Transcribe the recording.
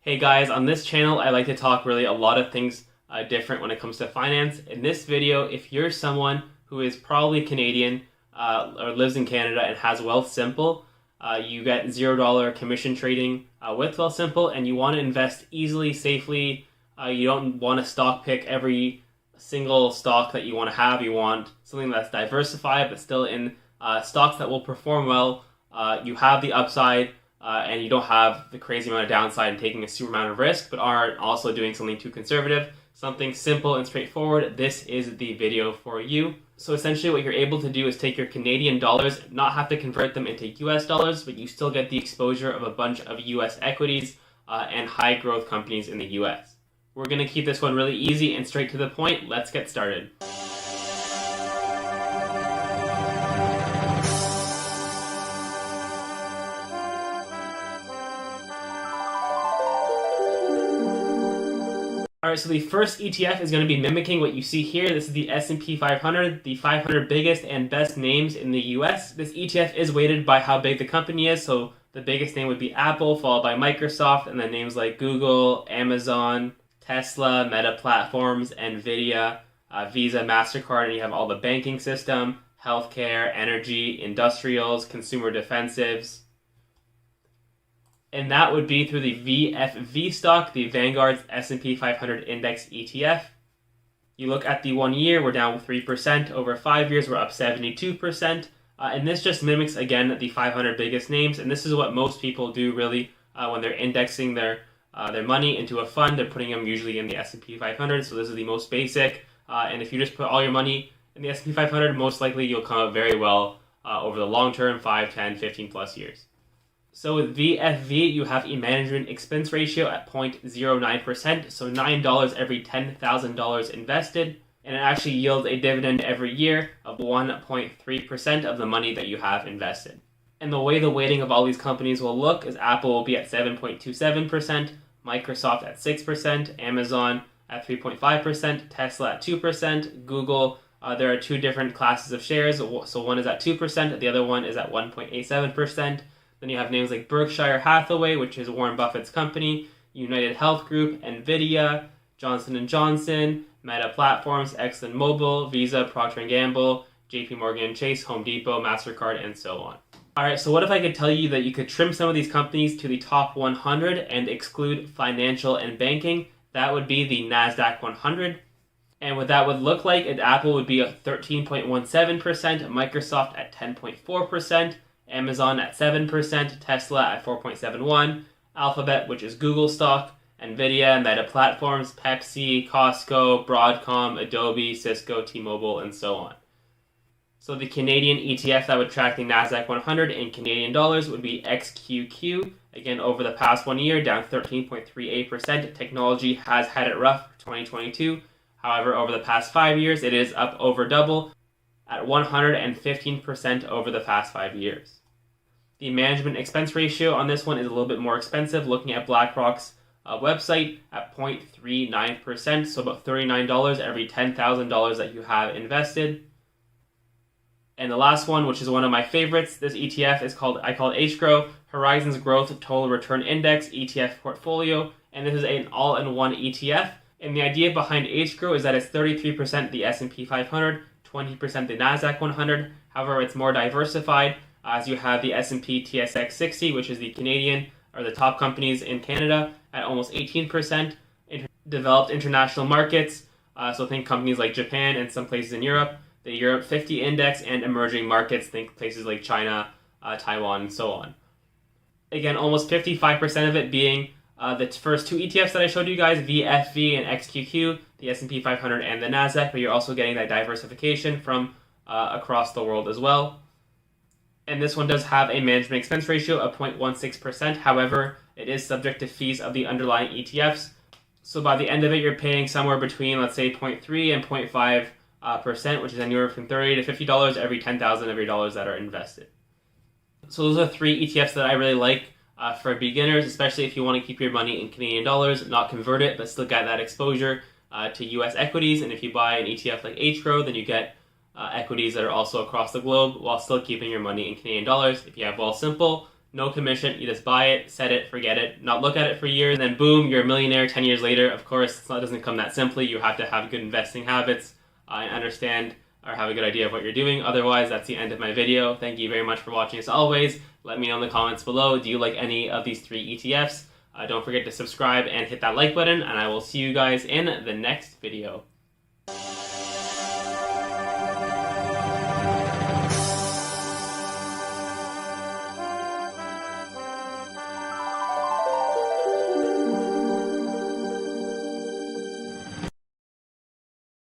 Hey guys, on this channel I like to talk really a lot of things different when it comes to finance. In this video, if you're someone who is probably Canadian or lives in Canada and has Wealthsimple, you get $0 commission trading with Wealthsimple, and you want to invest easily, safely. You don't want to stock pick every single stock that you want to have. You want something that's diversified but still in stocks that will perform well. You have the upside. And you don't have the crazy amount of downside and taking a super amount of risk, but aren't also doing something too conservative, something simple and straightforward. This is the video for you. So essentially what you're able to do is take your Canadian dollars, not have to convert them into US dollars, but you still get the exposure of a bunch of US equities and high growth companies in the US. We're going to keep this one really easy and straight to the point. Let's get started. Alright, so the first ETF is going to be mimicking what you see here. This is the S&P 500, the 500 biggest and best names in the US. This ETF is weighted by how big the company is, so the biggest name would be Apple, followed by Microsoft, and then names like Google, Amazon, Tesla, Meta Platforms, Nvidia, Visa, MasterCard, and you have all the banking system, healthcare, energy, industrials, consumer defensives. And that would be through the VFV stock, the Vanguard's S&P 500 Index ETF. You look at the 1 year, we're down 3%. Over 5 years, we're up 72%. And this just mimics, again, the 500 biggest names. And this is what most people do, really, when they're indexing their money into a fund. They're putting them usually in the S&P 500. So this is the most basic. And if you just put all your money in the S&P 500, most likely you'll come out very well over the long term, 5, 10, 15 plus years. So with VFV, you have a management expense ratio at 0.09%, so $9 every $10,000 invested, and it actually yields a dividend every year of 1.3% of the money that you have invested. And the way the weighting of all these companies will look is Apple will be at 7.27%, Microsoft at 6%, Amazon at 3.5%, Tesla at 2%, Google, there are two different classes of shares, so one is at 2%, the other one is at 1.87%. Then you have names like Berkshire Hathaway, which is Warren Buffett's company, United Health Group, Nvidia, Johnson & Johnson, Meta Platforms, ExxonMobil, Visa, Procter & Gamble, JP Morgan Chase, Home Depot, MasterCard, and so on. Alright, so what if I could tell you that you could trim some of these companies to the top 100 and exclude financial and banking? That would be the NASDAQ 100. And what that would look like is Apple would be at 13.17%, Microsoft at 10.4%, Amazon at 7%, Tesla at 4.71%, Alphabet, which is Google stock, Nvidia, Meta Platforms, Pepsi, Costco, Broadcom, Adobe, Cisco, T-Mobile, and so on. So the Canadian ETF that would track the NASDAQ 100 in Canadian dollars would be XQQ. Again, over the past 1 year, down 13.38%. Technology has had it rough for 2022. However, over the past 5 years, it is up over double, at 115% over the past 5 years. The management expense ratio on this one is a little bit more expensive, looking at BlackRock's website at 0.39%, so about $39 every $10,000 that you have invested. And the last one, which is one of my favorites, this ETF is called HGRO, Horizons Growth Total Return Index ETF Portfolio, and this is an all-in-one ETF. And the idea behind HGRO is that it's 33% the S&P 500, 20% the NASDAQ 100. However, it's more diversified as you have the S&P TSX 60, which is the Canadian or the top companies in Canada at almost 18%. Developed international markets, so think companies like Japan and some places in Europe. The Europe 50 index and emerging markets, think places like China, Taiwan, and so on. Again, almost 55% of it being the first two ETFs that I showed you guys, VFV and XQQ, the S&P 500 and the NASDAQ, but you're also getting that diversification from across the world as well. And this one does have a management expense ratio of 0.16%. However, it is subject to fees of the underlying ETFs. So by the end of it, you're paying somewhere between, let's say, 0.3 and 0.5%, which is anywhere from $30 to $50 every 10,000 of your dollars that are invested. So those are three ETFs that I really like for beginners, especially if you want to keep your money in Canadian dollars, not convert it, but still get that exposure to US equities. And if you buy an ETF like HGRO, then you get equities that are also across the globe while still keeping your money in Canadian dollars. If you have Wealthsimple, No commission, you just buy it, set it, forget it, not look at it for years, and then boom, you're a millionaire 10 years later. Of course, it doesn't come that simply. You have to have good investing habits and understand or have a good idea of what you're doing. Otherwise, that's the end of my video. Thank you very much for watching as always. Let me know in the comments below, do you like any of these 3 ETFs? Don't forget to subscribe and hit that like button, and I will see you guys in the next video.